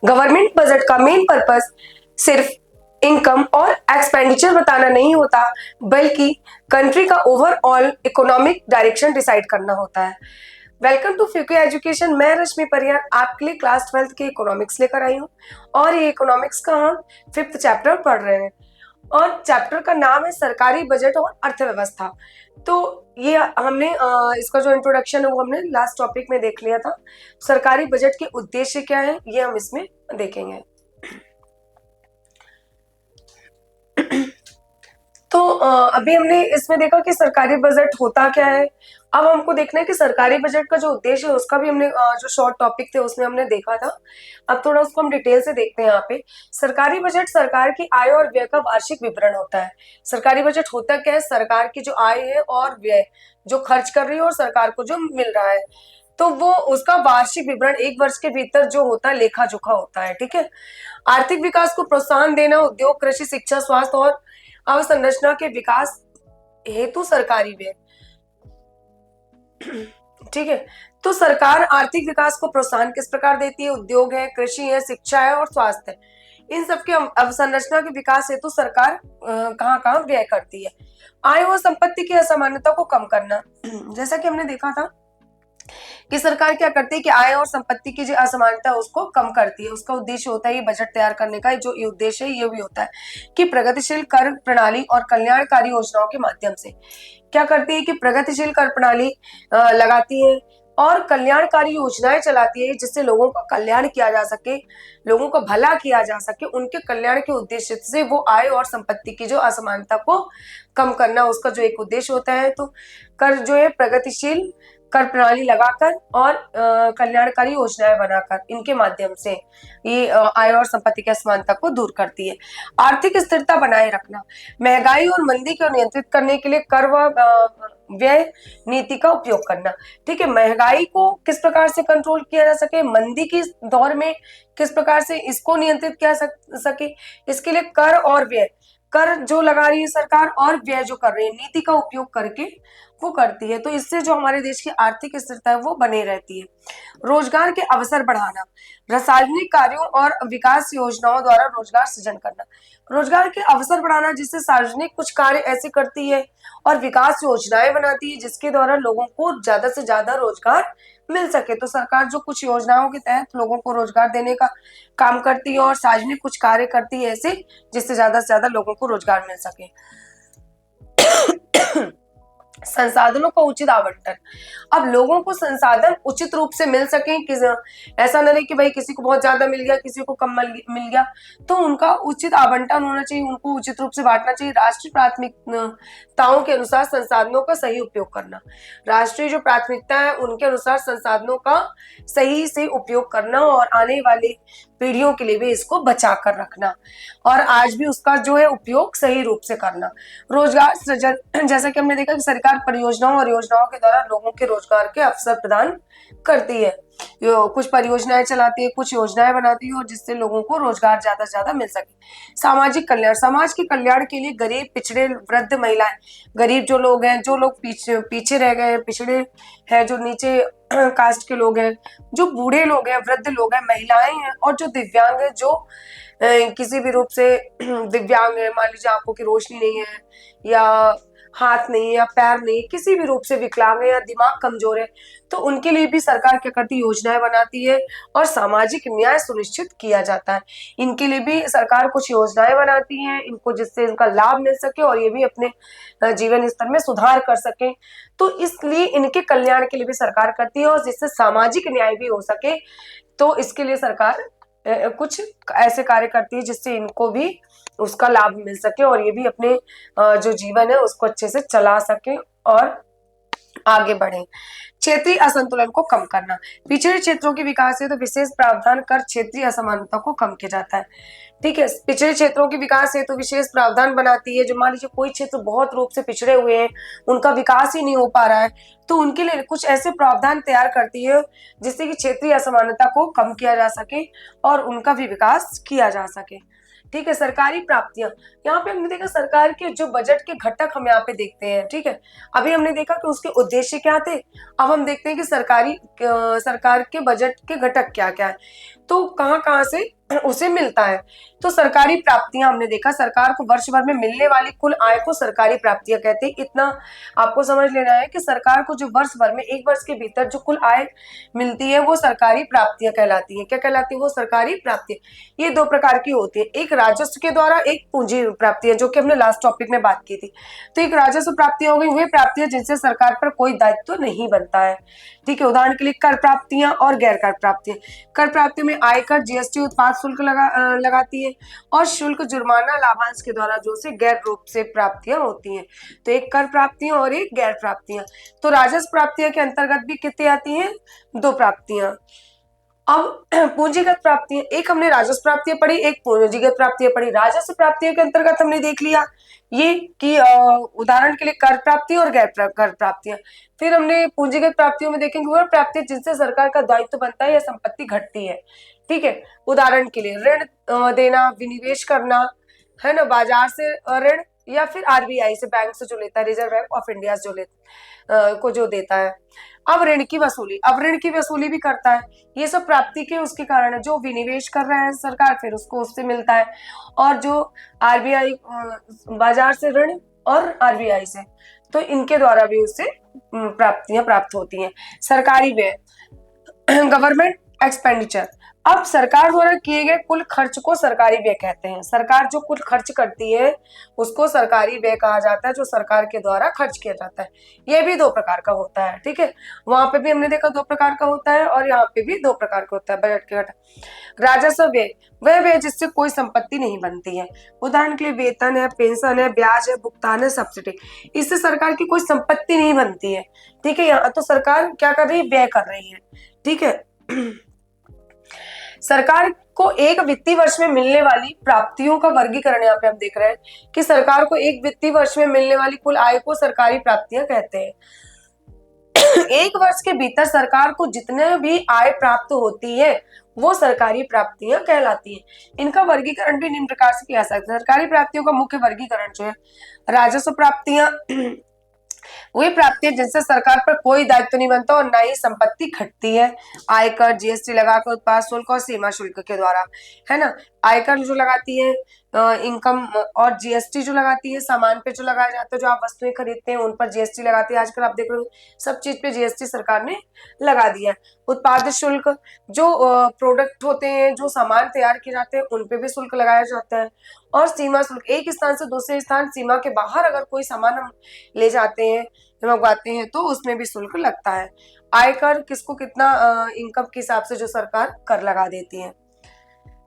Government budget का main purpose सिर्फ income और एक्सपेंडिचर बताना नहीं होता, बल्कि कंट्री का ओवरऑल इकोनॉमिक डायरेक्शन डिसाइड करना होता है। वेलकम टू फ्यूके एजुकेशन। मैं रश्मि परियार आपके लिए क्लास 12th के इकोनॉमिक्स लेकर आई हूँ और ये इकोनॉमिक्स का हम 5th चैप्टर पढ़ रहे हैं और चैप्टर का नाम है सरकारी बजट और अर्थव्यवस्था। तो ये हमने इसका जो इंट्रोडक्शन है वो हमने लास्ट टॉपिक में देख लिया था। सरकारी बजट के उद्देश्य क्या है ये हम इसमें देखेंगे। तो अभी हमने इसमें देखा कि सरकारी बजट होता क्या है। अब हमको देखना है कि सरकारी बजट का जो उद्देश्य है उसका भी हमने जो शॉर्ट टॉपिक थे उसमें हमने देखा था। अब थोड़ा उसको हम डिटेल से देखते हैं। यहाँ पे सरकारी बजट सरकार की आय और व्यय का वार्षिक विवरण होता है। सरकारी बजट होता क्या है? सरकार की जो आय है और व्यय जो खर्च कर रही है और सरकार को जो मिल रहा है, तो वो उसका वार्षिक विवरण एक वर्ष के भीतर जो होता है लेखा जोखा होता है। ठीक है। आर्थिक विकास को प्रोत्साहन देना, उद्योग, कृषि, शिक्षा, स्वास्थ्य और अवसंरचना के विकास हेतु सरकारी व्यय। ठीक है। तो सरकार आर्थिक विकास को प्रोत्साहन किस प्रकार देती है? उद्योग है, कृषि है, शिक्षा है और स्वास्थ्य है, इन सबके अवसंरचना के विकास हेतु सरकार कहाँ कहाँ व्यय करती है। आय और संपत्ति की असमानता को कम करना। जैसा कि हमने देखा था कि सरकार क्या करती है कि आय और संपत्ति की जो असमानता है उसको कम करती है। उसका उद्देश्य होता है ये बजट तैयार करने का जो ये उद्देश्य है ये भी होता है कि प्रगतिशील कर प्रणाली और कल्याणकारी योजनाओं के माध्यम से क्या करती है कि प्रगतिशील कर प्रणाली लगाती है और कल्याणकारी योजनाएं चलाती है जिससे लोगों का कल्याण किया जा सके, लोगों का भला किया जा सके। उनके कल्याण के उद्देश्य से वो आय और संपत्ति की जो असमानता को कम करना उसका जो एक उद्देश्य होता है। तो कर जो है प्रगतिशील कर प्रणाली लगाकर और कल्याणकारी योजनाएं बनाकर इनके माध्यम से ये आय और संपत्ति की असमानता को दूर करती है। आर्थिक स्थिरता बनाए रखना, महंगाई और मंदी को नियंत्रित करने के लिए कर व व्यय नीति का उपयोग करना। ठीक है। महंगाई को किस प्रकार से कंट्रोल किया जा सके, मंदी की दौर में किस प्रकार से इसको नियंत्रित किया सके, इसके लिए कर और व्यय, कर जो लगा रही है सरकार और व्यय जो कर रही है नीति का उपयोग करके वो करती है। तो इससे जो हमारे देश की आर्थिक स्थिरता है वो बनी रहती है। रोजगार के अवसर बढ़ाना, सार्वजनिक कार्यों और विकास योजनाओं द्वारा रोजगार सृजन करना। रोजगार के अवसर बढ़ाना जिससे सार्वजनिक कुछ कार्य ऐसे करती है और विकास योजनाएं बनाती है जिसके द्वारा लोगों को ज्यादा से ज्यादा रोजगार मिल सके। तो सरकार जो कुछ योजनाओं के तहत लोगों को रोजगार देने का काम करती है और सार्वजनिक कुछ कार्य करती है ऐसे जिससे ज्यादा से ज्यादा लोगों को रोजगार मिल सके। संसाधनों का उचित आवंटन, अब लोगों को संसाधन उचित रूप से मिल सके कि ऐसा न रहे कि भाई किसी को बहुत ज्यादा मिल गया किसी को कम मिल गया, तो उनका उचित आवंटन होना चाहिए, उनको उचित रूप से बांटना चाहिए। राष्ट्रीय प्राथमिकताओं के अनुसार संसाधनों का सही उपयोग करना, राष्ट्रीय जो प्राथमिकता है उनके अनुसार संसाधनों का सही से उपयोग करना और आने वाले पीढ़ियों के लिए भी इसको बचा कर रखना और आज भी उसका जो है उपयोग सही रूप से करना। रोजगार सृजन, जैसा कि हमने देखा कि सरकार परियोजनाओं और योजनाओं के द्वारा लोगों के रोजगार के अवसर प्रदान करती है। कुछ परियोजनाएं चलाती है, कुछ योजनाएं बनाती है और जिससे लोगों को रोजगार ज्यादा से ज्यादा मिल सके। सामाजिक कल्याण, समाज के कल्याण के लिए गरीब, पिछड़े, वृद्ध, महिलाएं, गरीब जो लोग हैं, जो लोग पीछे रह गए, पिछड़े हैं, जो नीचे कास्ट के लोग हैं, जो बूढ़े लोग हैं, वृद्ध लोग हैं, महिलाएं हैं और जो दिव्यांग है, जो किसी भी रूप से दिव्यांग है, मान लीजिए आंखों की रोशनी नहीं है या हाथ नहीं है या पैर नहीं, किसी भी रूप से विकलांग है या दिमाग कमजोर है, तो उनके लिए भी सरकार क्या करती है योजनाएं बनाती है और सामाजिक न्याय सुनिश्चित किया जाता है। इनके लिए भी सरकार कुछ योजनाएं बनाती है इनको जिससे इनका लाभ मिल सके और ये भी अपने जीवन स्तर में सुधार कर सके। तो इसलिए इनके कल्याण के लिए भी सरकार करती है और जिससे सामाजिक न्याय भी हो सके, तो इसके लिए सरकार कुछ ऐसे कार्य करती है जिससे इनको भी उसका लाभ मिल सके और ये भी अपने जो जीवन है उसको अच्छे से चला सके और आगे बढ़े। क्षेत्रीय असंतुलन को कम करना, पिछड़े क्षेत्रों के विकास से तो विशेष प्रावधान कर क्षेत्रीय असमानता को कम किया जाता है। ठीक है। पिछड़े क्षेत्रों के विकास से तो विशेष प्रावधान बनाती है। जो मान लीजिए कोई क्षेत्र बहुत रूप से पिछड़े हुए हैं, उनका विकास ही नहीं हो पा रहा है, तो उनके लिए कुछ ऐसे प्रावधान तैयार करती है जिससे कि क्षेत्रीय असमानता को कम किया जा सके और उनका भी विकास किया जा सके। ठीक है। सरकारी प्राप्तियां, यहाँ पे हमने देखा सरकार के जो बजट के घटक हम यहाँ पे देखते हैं। ठीक है। अभी हमने देखा कि उसके उद्देश्य क्या थे, अब हम देखते हैं कि सरकार के बजट के घटक क्या क्या है। तो कहाँ कहाँ से उसे मिलता है। तो सरकारी प्राप्तियां हमने देखा, सरकार को वर्ष भर में मिलने वाली कुल आय को सरकारी प्राप्तियां कहते हैं। इतना आपको समझ लेना है कि सरकार को जो वर्ष भर में, एक वर्ष के भीतर जो कुल आय मिलती है वो सरकारी प्राप्तियां कहलाती है। क्या कहलाती है वो? सरकारी प्राप्तियां। ये दो प्रकार की होती है, एक राजस्व के द्वारा, एक पूंजी प्राप्तियां, जो कि हमने लास्ट टॉपिक में बात की थी। तो एक राजस्व प्राप्तियां हो गई, वे प्राप्तियां जिनसे सरकार पर कोई दायित्व नहीं बनता है। ठीक है, उदाहरण के लिए कर प्राप्तियां और गैर कर प्राप्तियां। कर प्राप्तियों में आयकर, जीएसटी, उत्पाद शुल्क लगाती है, और शुल्क, जुर्माना, लाभांश के द्वारा जो से गैर रूप से प्राप्तियां होती हैं। तो एक कर प्राप्तियां और एक गैर प्राप्तियां। तो राजस्व प्राप्तियां के अंतर्गत भी कितनी आती हैं? दो प्राप्तियां। अब पूंजीगत प्राप्तियां, एक हमने राजस्व प्राप्तियां पढ़ी, एक पूंजीगत प्राप्तियां पढ़ी। राजस्व प्राप्तियों के अंतर्गत हमने देख लिया ये कि उदाहरण के लिए कर प्राप्ति और गैर कर प्राप्तियां। फिर हमने पूंजीगत प्राप्तियों में देखेंगे वह प्राप्तियां जिनसे सरकार का दायित्व बनता है या संपत्ति घटती है। ठीक है, उदाहरण के लिए ऋण देना, विनिवेश करना, है ना, बाजार से ऋण, या फिर आरबीआई से, बैंक से जो लेता है, रिजर्व बैंक ऑफ इंडिया जो को जो देता है। अब ऋण की वसूली, अब ऋण की वसूली भी करता है। ये सब प्राप्ति के उसके कारण है, जो विनिवेश कर रहा है सरकार फिर उसको उससे मिलता है, और जो आरबीआई बाजार से ऋण और आरबीआई से, तो इनके द्वारा भी उससे प्राप्तियां प्राप्त होती हैं। सरकारी व्यय, गवर्नमेंट एक्सपेंडिचर। अब सरकार द्वारा किए गए कुल खर्च को सरकारी व्यय कहते हैं। सरकार जो कुल खर्च करती है उसको सरकारी व्यय कहा जाता है, जो सरकार के द्वारा खर्च किया जाता है। यह भी दो प्रकार का होता है। ठीक है, वहां पे भी हमने देखा दो प्रकार का होता है, और यहाँ पे भी दो प्रकार का होता है बजट के घटक। राजस्व व्यय, वह व्यय जिससे कोई संपत्ति नहीं बनती है। उदाहरण के लिए वेतन है, पेंशन है, ब्याज है, भुगतान है, सब्सिडी। इससे सरकार की कोई संपत्ति नहीं बनती है। ठीक है, यहाँ तो सरकार क्या कर रही है? व्यय कर रही है। ठीक है, सरकार को एक वित्तीय वर्ष में मिलने वाली प्राप्तियों का वर्गीकरण यहाँ पे हम देख रहे हैं कि सरकार को एक वित्तीय वर्ष में मिलने वाली कुल आय को सरकारी प्राप्तियां कहते हैं। एक वर्ष के भीतर सरकार को जितने भी आय प्राप्त होती है वो सरकारी प्राप्तियां कहलाती हैं। इनका वर्गीकरण भी निम्न प्रकार से किया जा सकता है। सरकारी प्राप्तियों का मुख्य वर्गीकरण जो है, राजस्व प्राप्तियां, वही प्राप्तियां जिनसे सरकार पर कोई दायित्व नहीं बनता और ना ही संपत्ति घटती है। आयकर, जीएसटी लगाकर, उत्पाद शुल्क और सीमा शुल्क के द्वारा, है ना। आयकर जो लगाती है इनकम, और जीएसटी जो लगाती है सामान पे जो लगाया जाता है, जो आप वस्तुएं खरीदते हैं उन पर जीएसटी लगाती है। आजकल आप देख रहे हो सब चीज पे जीएसटी सरकार ने लगा दिया है। उत्पाद शुल्क, जो प्रोडक्ट होते हैं, जो सामान तैयार किए जाते हैं उन पे भी शुल्क लगाया जाता है। और सीमा शुल्क, एक स्थान से दूसरे स्थान सीमा के बाहर अगर कोई सामान हम ले जाते हैं, मंगवाते हैं, तो उसमें भी शुल्क लगता है। आयकर, किसको कितना इनकम के हिसाब से जो सरकार कर लगा देती है।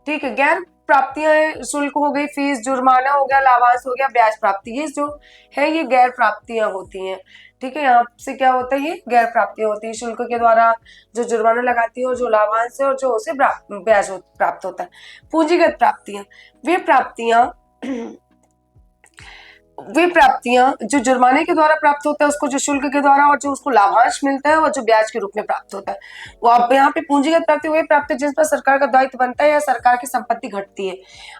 ठीक है, गैर प्राप्तियां शुल्क हो गई, फीस, जुर्माना हो गया, लाभांश हो गया, ब्याज प्राप्ति, ये जो है ये गैर प्राप्तियां होती हैं। ठीक है, यहाँ से क्या होता है? ये गैर प्राप्तियां होती है। शुल्क के द्वारा जो जुर्माना लगाती है और जो लाभांश है और जो उसे ब्याज प्राप्त होता है। पूंजीगत प्राप्तियां, वे प्राप्तियां जो जुर्माने के द्वारा प्राप्त होता है उसको, जो शुल्क के द्वारा, और जो उसको लाभांश मिलता है और जो ब्याज के रूप में प्राप्त होता है। वो आप यहाँ पे पूंजीगत प्राप्ति, वही प्राप्ति जिस पर सरकार का दायित्व बनता है या सरकार की संपत्ति घटती है।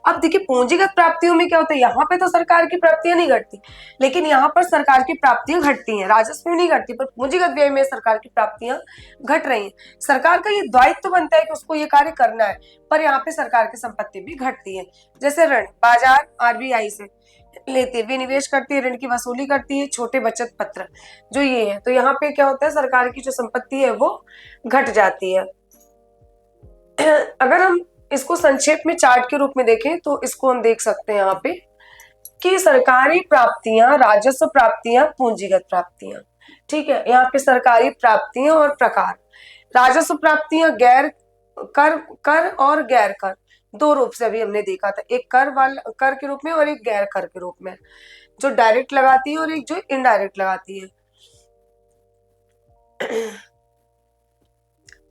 अब देखिए पूंजीगत प्राप्तियों में क्या होता है, यहाँ पे तो सरकार की प्राप्तियां नहीं घटती, लेकिन यहाँ पर सरकार की प्राप्तियां घटती हैं। राजस्व में नहीं घटती, पर पूंजीगत व्यय में सरकार की प्राप्तियां घट रही है। सरकार का ये दायित्व बनता है कि उसको ये कार्य करना है, पर यहाँ पे सरकार की संपत्ति भी घटती है। जैसे ऋण, बाजार आरबीआई से लेती है, विनिवेश करती है, ऋण की वसूली करती है, छोटे बचत पत्र जो ये है, तो यहाँ पे क्या होता है, सरकार की जो संपत्ति है वो घट जाती है। अगर हम इसको संक्षेप में चार्ट के रूप में देखें तो इसको हम देख सकते हैं यहाँ पे कि सरकारी प्राप्तियां, राजस्व प्राप्तियां, पूंजीगत प्राप्तियां। ठीक है, यहाँ पे सरकारी प्राप्तियां और प्रकार। राजस्व प्राप्तियां गैर कर और गैर कर, दो रूप से अभी हमने देखा था, एक कर के रूप में और एक गैर कर के रूप में, जो डायरेक्ट लगाती है और एक जो इनडायरेक्ट लगाती है।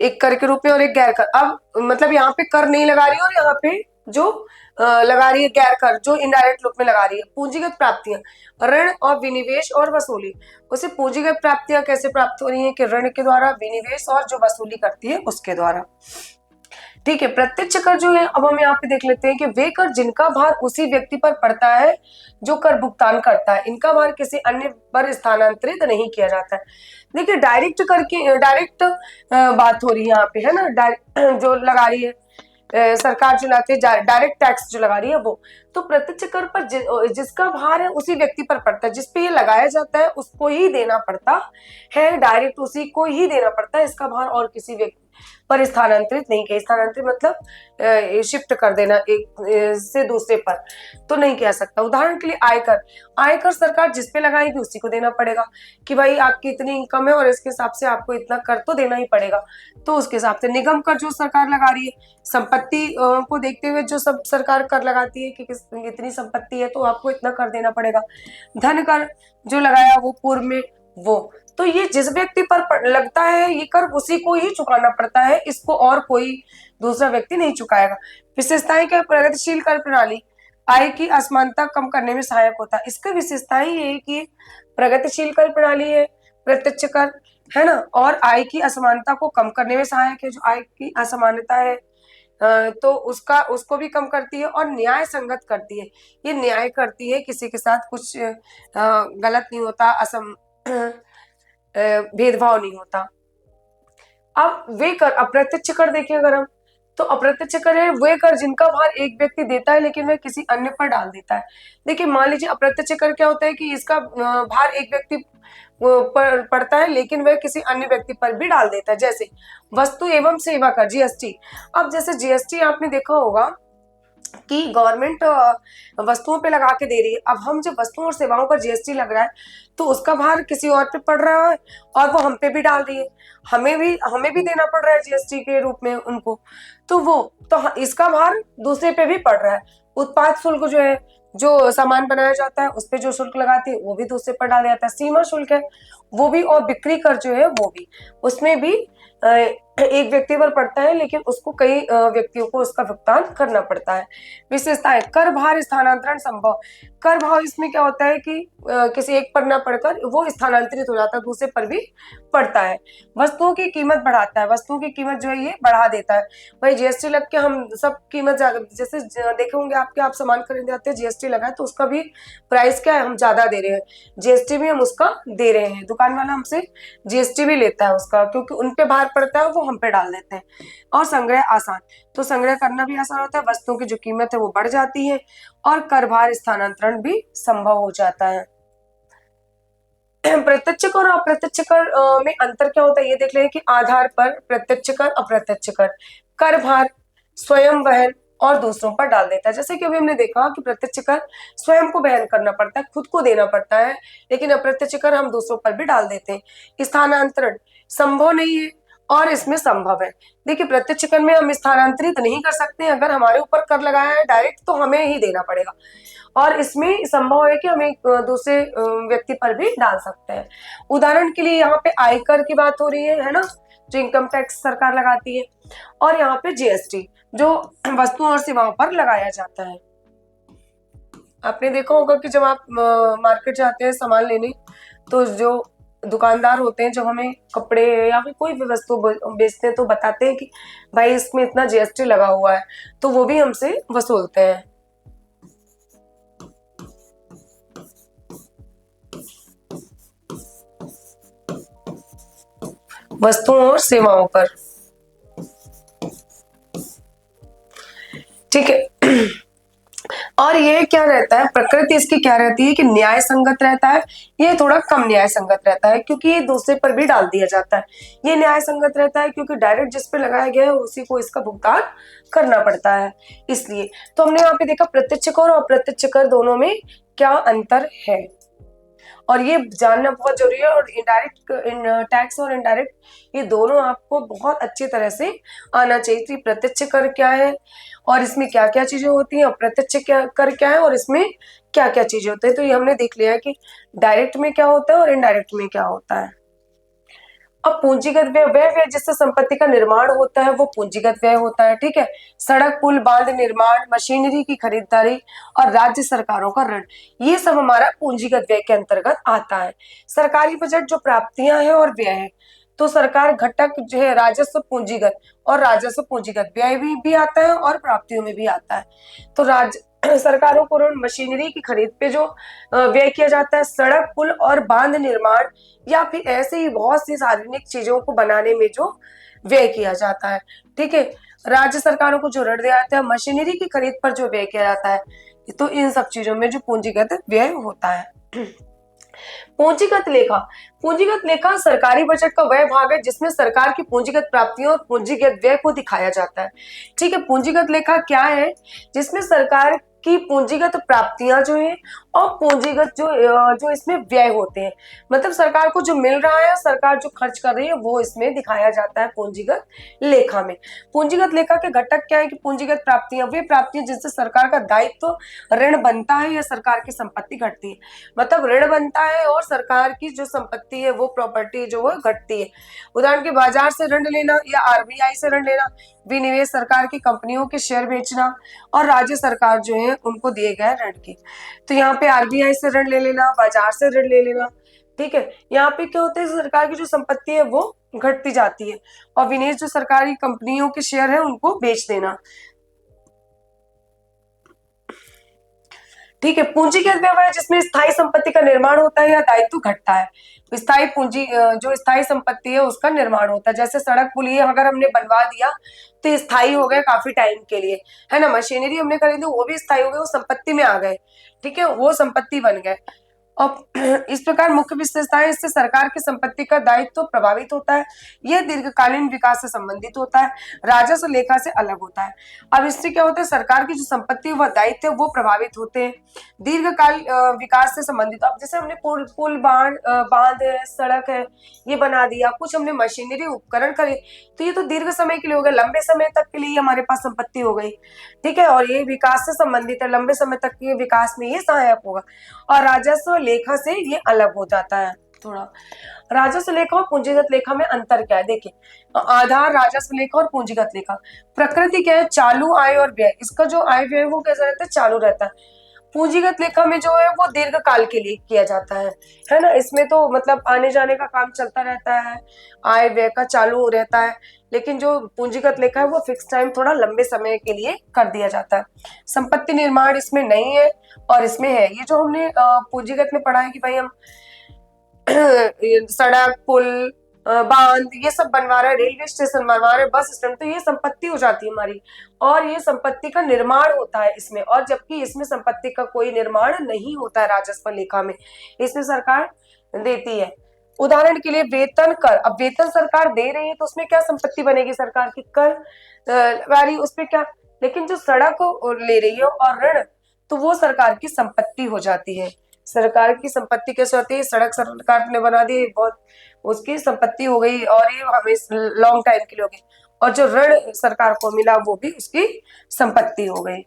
एक कर के रूप में और एक गैर कर। अब मतलब यहाँ पे कर नहीं लगा रही है और यहाँ पे जो लगा रही है गैर कर, जो इनडायरेक्ट रूप में लगा रही है। पूंजीगत प्राप्तियां, ऋण और विनिवेश और वसूली। उसे पूंजीगत प्राप्तियां कैसे प्राप्त हो रही है कि ऋण के द्वारा, विनिवेश और जो वसूली करती है उसके द्वारा। ठीक है, प्रत्यक्ष कर जो है, अब हम यहाँ पे देख लेते हैं कि वे कर जिनका भार उसी व्यक्ति पर पड़ता है जो कर भुगतान करता है, इनका भार किसी अन्य पर स्थानांतरित नहीं किया जाता है। देखिए डायरेक्ट कर की डायरेक्ट बात हो रही है यहाँ पे, है ना, जो लगा रही है सरकार जो लाती है, डायरेक्ट टैक्स जो लगा रही है वो, तो प्रत्यक्ष कर पर जिसका भार है उसी व्यक्ति पर पड़ता है, जिसपे ये लगाया जाता है उसको ही देना पड़ता है, डायरेक्ट उसी को ही देना पड़ता है इसका भार, और किसी व्यक्ति पर स्थानांतरित नहीं किया। स्थानांतरित मतलब शिफ्ट कर देना एक से दूसरे पर, तो नहीं कह सकता। उदाहरण के लिए आयकर, आयकर सरकार जिस पे लगाएगी उसी को देना पड़ेगा कि भाई आपकी इतनी इनकम है और इसके हिसाब से आपको इतना कर तो देना ही पड़ेगा, तो उसके हिसाब से। निगम कर जो सरकार लगा रही है, संपत्ति को देखते हुए जो सब सरकार कर लगाती है कि इतनी संपत्ति है तो आपको इतना कर देना पड़ेगा। धन कर जो लगाया वो पूर्व में वो, तो ये जिस व्यक्ति पर लगता है ये कर उसी को ही चुकाना पड़ता है, इसको और कोई दूसरा व्यक्ति नहीं चुकाएगा। विशेषताएं क्या? प्रगतिशील कर प्रणाली आय की असमानता कम करने में सहायक होता है। इसकी विशेषताएं ये है कि प्रगतिशील कर प्रणाली है, प्रत्यक्ष कर है ना, और आय की असमानता को कम करने में सहायक है। जो आय की असमानता है तो उसको भी कम करती है, और न्याय संगत करती है। ये न्याय करती है, किसी के साथ कुछ गलत नहीं होता, भेदभाव नहीं होता। अब वे कर, अप्रत्यक्ष कर देखें अगर हम, तो अप्रत्यक्ष कर है वे कर जिनका भार एक व्यक्ति देता है लेकिन वह किसी अन्य पर डाल देता है। देखिए मान लीजिए अप्रत्यक्ष कर क्या होता है कि इसका भार एक व्यक्ति पर पड़ता है लेकिन वह किसी अन्य व्यक्ति पर भी डाल देता है। जैसे वस्तु एवं सेवा कर, जीएसटी। अब जैसे जीएसटी आपने देखा होगा कि गवर्नमेंट वस्तुओं पे लगा के दे रही है। अब हम जब वस्तुओं और सेवाओं पर जीएसटी लग रहा है तो उसका भार किसी और पे पड़ रहा है और वो हम पे भी डाल रही है, हमें भी देना पड़ रहा है जीएसटी के रूप में उनको, तो इसका भार दूसरे पे भी पड़ रहा है। उत्पाद शुल्क जो है, जो सामान बनाया जाता है उस पे जो शुल्क लगाती है वो भी दूसरे पर डाला जाता है। सीमा शुल्क है वो भी, और बिक्री कर जो है वो भी, उसमें भी एक व्यक्ति पर पड़ता है लेकिन उसको कई व्यक्तियों को उसका भुगतान करना पड़ता है। विशेषताएं, कर भार स्थानांतरण संभव। कर भाव इसमें क्या होता है कि किसी एक पर न पड़कर वो स्थानांतरित हो जाता है, दूसरे पर भी पड़ता है। वस्तुओं की कीमत बढ़ाता है, वस्तुओं की कीमत जो है ये बढ़ा देता है। भाई जीएसटी लग के हम सब कीमत जैसे देखे होंगे आपके, आप सामान खरीदने आते हैं जीएसटी लगा है तो उसका भी प्राइस क्या है, हम ज्यादा दे रहे हैं, जीएसटी भी हम उसका दे रहे हैं। दुकान वाला हमसे जीएसटी भी लेता है उसका, क्योंकि उन पे भार पड़ता है वो हम पे डाल देते हैं। और संग्रह आसान, तो संग्रह करना भी आसान होता है, वस्तुओं की जो कीमत है वो बढ़ जाती है, और कर भार स्थानांतरण भी संभव हो जाता है। प्रत्यक्ष कर और अप्रत्यक्ष कर में अंतर क्या होता है ये देख लें कि आधार पर प्रत्यक्ष कर, अप्रत्यक्ष कर, कर भार स्वयं वहन और दूसरों पर डाल देता है। जैसे कि अभी हमने देखा कि प्रत्यक्ष कर स्वयं को वहन करना पड़ता है, खुद को देना पड़ता है, लेकिन अप्रत्यक्ष कर हम दूसरों पर भी डाल देते हैं। स्थानांतरण संभव नहीं है और इसमें संभव है। देखिए प्रत्यक्ष कर में हम स्थानांतरित नहीं कर सकते, अगर हमारे ऊपर कर लगाया है डायरेक्ट तो हमें ही देना पड़ेगा, और इसमें संभव है कि हम एक दूसरे व्यक्ति पर भी डाल सकते हैं। उदाहरण के लिए यहाँ पे आयकर की बात हो रही है ना, जो इनकम टैक्स सरकार लगाती है, और यहाँ पे जीएसटी जो वस्तुओं और सेवाओं पर लगाया जाता है। आपने देखा होगा कि जब आप मार्केट जाते हैं सामान लेने, तो जो दुकानदार होते हैं जब हमें कपड़े या फिर कोई भी वस्तु बेचते हैं तो बताते हैं कि भाई इसमें इतना जीएसटी लगा हुआ है, तो वो भी हमसे वसूलते हैं। वस्तुओं और सेवाओं पर, ठीक है। और ये क्या रहता है, प्रकृति इसकी क्या रहती है कि न्याय संगत रहता है, ये थोड़ा कम न्याय संगत रहता है क्योंकि ये दूसरे पर भी डाल दिया जाता है। ये न्याय संगत रहता है क्योंकि डायरेक्ट जिस पे लगाया गया है उसी को इसका भुगतान करना पड़ता है, इसलिए। तो हमने यहाँ पे देखा प्रत्यक्ष कर और अप्रत्यक्ष कर दोनों में क्या अंतर है, और ये जानना बहुत जरूरी है। और इनडायरेक्ट टैक्स और इनडायरेक्ट ये दोनों आपको बहुत अच्छी तरह से आना चाहिए कि प्रत्यक्ष कर क्या है और इसमें क्या क्या चीजें होती हैं, अप्रत्यक्ष कर क्या है और इसमें क्या क्या चीजें होती है। तो ये हमने देख लिया है कि डायरेक्ट में क्या होता है और इनडायरेक्ट में क्या होता है। अब पूंजीगत व्यय, वह व्यय जिससे संपत्ति का निर्माण होता है वो पूंजीगत व्यय होता है, ठीक है। सड़क पुल बांध निर्माण, मशीनरी की खरीदारी और राज्य सरकारों का ऋण, ये सब हमारा पूंजीगत व्यय के अंतर्गत आता है। सरकारी बजट जो प्राप्तियां हैं और व्यय है, तो सरकार घटक जो है राजस्व पूंजीगत, और राजस्व पूंजीगत व्यय भी आता है और प्राप्तियों में भी आता है। तो सरकारों को ऋण, मशीनरी की खरीद पे जो व्यय किया जाता है, सड़क पुल और बांध निर्माण, या फिर ऐसे ही बहुत सी सार्वजनिक चीजों को बनाने में जो व्यय किया जाता है, ठीक है। राज्य सरकारों को जो ऋण दिया जाता है, मशीनरी की खरीद पर जो व्यय किया जाता है, तो इन सब चीजों में जो पूंजीगत व्यय होता है। पूंजीगत लेखा, पूंजीगत लेखा सरकारी बजट का वह भाग है जिसमें सरकार की पूंजीगत प्राप्तियों और पूंजीगत व्यय को दिखाया जाता है। ठीक है, पूंजीगत लेखा क्या है? जिसमें सरकार की पूंजीगत प्राप्तियां जो है और पूंजीगत जो इसमें व्यय होते हैं, मतलब सरकार को जो मिल रहा है, सरकार जो खर्च कर रही है, वो इसमें दिखाया जाता है पूंजीगत लेखा में। पूंजीगत लेखा के घटक क्या है कि पूंजीगत प्राप्तियां, वे प्राप्तियां जिनसे सरकार का दायित्व ऋण बनता है या सरकार की संपत्ति घटती है। मतलब ऋण बनता है और सरकार की जो संपत्ति है, वो प्रॉपर्टी जो है घटती है। उदाहरण के बाजार से ऋण लेना या आरबीआई से ऋण लेना, विनिवेश सरकार की कंपनियों के शेयर बेचना और राज्य सरकार जो है उनको दिए गए ऋण की। तो यहाँ पे आरबीआई से ऋण ले लेना, बाजार से ऋण ले लेना। ठीक है, यहाँ पे क्या होता है, सरकार की जो संपत्ति है वो घटती जाती है और विनिवेश जो सरकारी कंपनियों के शेयर है उनको बेच देना। ठीक है, पूंजीगत व्यय जिसमें स्थायी संपत्ति का निर्माण होता है या दायित्व घटता है। स्थायी पूंजी, जो स्थायी संपत्ति है उसका निर्माण होता है। जैसे सड़क पुल ये अगर हमने बनवा दिया तो स्थायी हो गए काफी टाइम के लिए, है ना। मशीनरी हमने खरीदी, वो भी स्थायी हो गए, वो संपत्ति में आ गए। ठीक है, वो संपत्ति बन गए। और इस प्रकार मुख्य विशेषताएं, इससे सरकार की संपत्ति का दायित्व प्रभावित होता है। यह दीर्घकालीन विकास से संबंधित होता है, राजस्व लेखा से अलग होता है। अब इससे क्या होता है, सरकार की जो संपत्ति व दायित्व वो प्रभावित होते हैं, दीर्घकाल विकास से संबंधित। अब जैसे हमने पुल बांध है, सड़क है, ये बना दिया, कुछ हमने मशीनरी उपकरण करे, तो ये तो दीर्घ समय के लिए हो गया, लंबे समय तक के लिए हमारे पास संपत्ति हो गई। ठीक है, और ये विकास से संबंधित है, लंबे समय तक के विकास में ये सहायक होगा। और राजस्व लेखा से ये अलग हो जाता है थोड़ा। राजस्व लेखा और पूंजीगत लेखा में अंतर क्या है, देखिए। आधार राजस्व लेखा और पूंजीगत लेखा, प्रकृति क्या है, चालू आय और व्यय। इसका जो आय व्यय वो कैसा रहता है, चालू रहता है। पूंजीगत लेखा में जो है वो दीर्घ काल के लिए किया जाता है ना। इसमें तो मतलब आने जाने का काम चलता रहता है, आय व्यय का चालू रहता है। लेकिन जो पूंजीगत लेखा है वो फिक्स टाइम, थोड़ा लंबे समय के लिए कर दिया जाता है। संपत्ति निर्माण इसमें नहीं है और इसमें है। ये जो हमने पूंजीगत में पढ़ा है कि भाई हम सड़क पुल बांध ये सब बनवा रहे हैं, रेलवे स्टेशन बनवा रहे हैं, बस स्टैंड, तो ये संपत्ति हो जाती है हमारी और ये संपत्ति का निर्माण होता है इसमें। और जबकि इसमें संपत्ति का कोई निर्माण नहीं होता है राजस्व लेखा में, इसमें सरकार देती है। उदाहरण के लिए वेतन कर, अब वेतन सरकार दे रही है तो उसमें क्या संपत्ति बनेगी सरकार की, कर वाली उस पर क्या। लेकिन जो सड़क ले रही है और ऋण, तो वो सरकार की संपत्ति हो जाती है। सरकार की संपत्ति कैसे होती है, सड़क सरकार ने बना दी, बहुत उसकी संपत्ति हो गई और ये हमें लॉन्ग टाइम के लिए हो गई। और जो ऋण सरकार को मिला वो भी उसकी संपत्ति हो गई।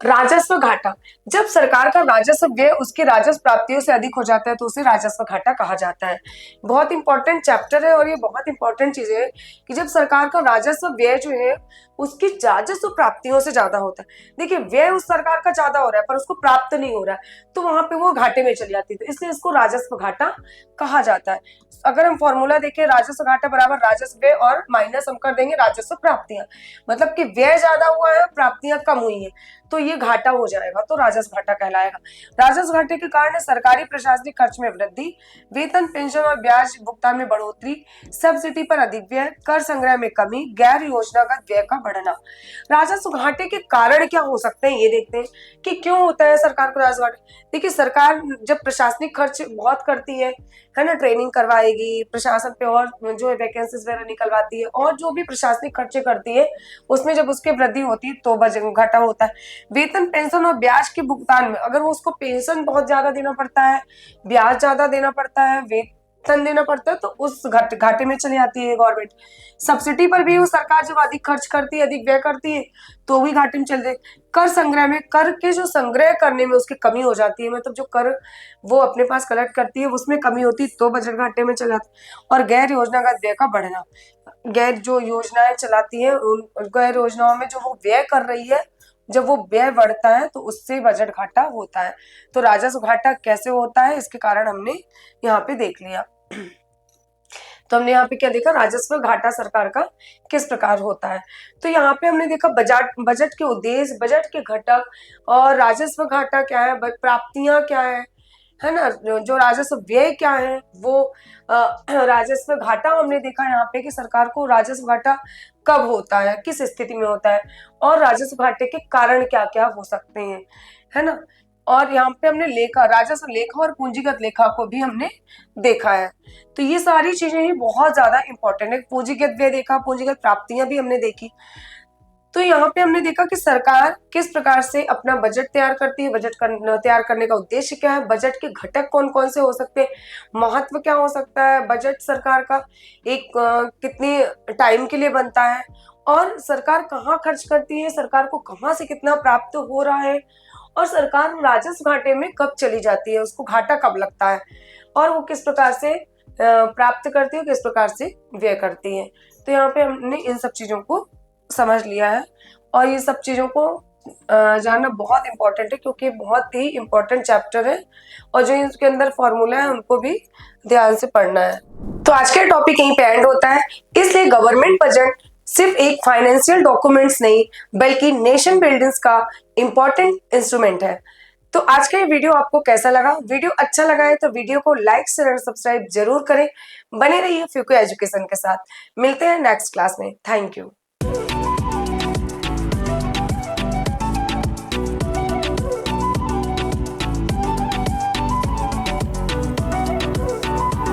राजस्व घाटा, जब सरकार का राजस्व व्यय उसके राजस्व प्राप्तियों से अधिक हो जाता है तो उसे राजस्व घाटा कहा जाता है। बहुत इंपॉर्टेंट चैप्टर है और ये बहुत इंपॉर्टेंट चीज है कि जब सरकार का राजस्व व्यय जो है उसकी राजस्व प्राप्तियों से ज्यादा होता है। देखिए, व्यय उस सरकार का ज्यादा हो रहा है पर उसको प्राप्त नहीं हो रहा है, तो वहां पे वो घाटे में चली जाती है, तो इसलिए इसको राजस्व घाटा कहा जाता है। अगर हम फॉर्मूला देखें, राजस्व घाटा बराबर राजस्व व्यय और माइनस हम कर देंगे राजस्व प्राप्तियां, मतलब कि व्यय ज्यादा हुआ है, प्राप्तियां कम हुई है, तो ये घाटा हो जाएगा, तो राजस्व घाटा कहलाएगा। राजस्व घाटे के कारण सरकारी प्रशासनिक खर्च में वृद्धि, वेतन पेंशन और ब्याज भुगतान में बढ़ोतरी, सब्सिडी पर अधिक व्यय, कर संग्रह में कमी, गैर योजनागत व्यय का बढ़ना। राजस्व घाटे के कारण क्या हो सकते हैं ये देखते हैं कि क्यों होता है सरकार को राजस्व घाटा। देखिए, सरकार जब प्रशासनिक खर्च बहुत करती है ना, ट्रेनिंग करवाएगी प्रशासन पे और जो है वैकेंसीज वगैरह निकलवाती है और जो भी प्रशासनिक खर्चे करती है उसमें जब उसकी वृद्धि होती है तो घाटा होता है। वेतन पेंशन और ब्याज के भुगतान में, अगर वो उसको पेंशन बहुत ज्यादा देना पड़ता है, ब्याज ज्यादा देना पड़ता है, वेतन देना पड़ता है, तो उस घाटे में चली आती है गवर्नमेंट। सब्सिडी पर भी वो सरकार जब अधिक खर्च करती है, अधिक व्यय करती है, तो भी घाटे में चल जाए। कर संग्रह में, कर के जो संग्रह करने में उसकी कमी हो जाती है, मतलब जो कर वो अपने पास कलेक्ट करती है उसमें कमी होती है, तो बजट घाटे में चल जाता है। और गैर योजनागत व्यय का बढ़ना, गैर जो योजनाएं चलाती है उन गैर योजनाओं में जो वो व्यय कर रही है, जब वो व्यय बढ़ता है तो उससे बजट घाटा होता है। तो राजस्व घाटा कैसे होता है इसके कारण हमने यहाँ पे देख लिया। तो हमने यहाँ पे क्या देखा, राजस्व घाटा सरकार का किस प्रकार होता है। तो यहाँ पे हमने देखा बजट के उद्देश्य, बजट के घटक और राजस्व घाटा क्या है, प्राप्तियां क्या है है ना, जो राजस्व व्यय क्या है वो राजस्व घाटा हमने देखा यहाँ पे कि सरकार को राजस्व घाटा कब होता है, किस स्थिति में होता है, और राजस्व घाटे के कारण क्या क्या हो सकते हैं, है ना। और यहाँ पे हमने लेखा, राजस्व लेखा और पूंजीगत लेखा को भी हमने देखा है। तो ये सारी चीजें ही बहुत ज्यादा इंपॉर्टेंट है। पूंजीगत व्यय देखा, पूंजीगत प्राप्तियां भी हमने देखी। तो यहाँ पे हमने देखा कि सरकार किस प्रकार से अपना बजट तैयार करती है, बजट तैयार करने का उद्देश्य क्या है, बजट के घटक कौन कौन से हो सकते हैं, महत्व क्या हो सकता है, बजट सरकार का एक कितनी टाइम के लिए बनता है, और सरकार कहाँ खर्च करती है, सरकार को कहाँ से कितना प्राप्त हो रहा है, और सरकार राजस्व घाटे में कब चली जाती है, उसको घाटा कब लगता है, और वो किस प्रकार से प्राप्त करती है, किस प्रकार से व्यय करती है। तो यहाँ पे हमने इन सब चीजों को समझ लिया है, और ये सब चीजों को जानना बहुत इंपॉर्टेंट है, क्योंकि बहुत ही इंपॉर्टेंट चैप्टर है, और जो इसके अंदर फॉर्मूला है उनको भी ध्यान से पढ़ना है। तो आज का टॉपिक यहीं पे एंड होता है। इसलिए गवर्नमेंट बजट सिर्फ एक फाइनेंशियल डॉक्यूमेंट्स नहीं बल्कि नेशन बिल्डिंग्स का इंपॉर्टेंट इंस्ट्रूमेंट है। तो आज का ये वीडियो आपको कैसा लगा? वीडियो अच्छा लगा है तो वीडियो को लाइक शेयर और सब्सक्राइब जरूर करें। बने रहिए फ्यूको एजुकेशन के साथ। मिलते हैं नेक्स्ट क्लास में। Thank you.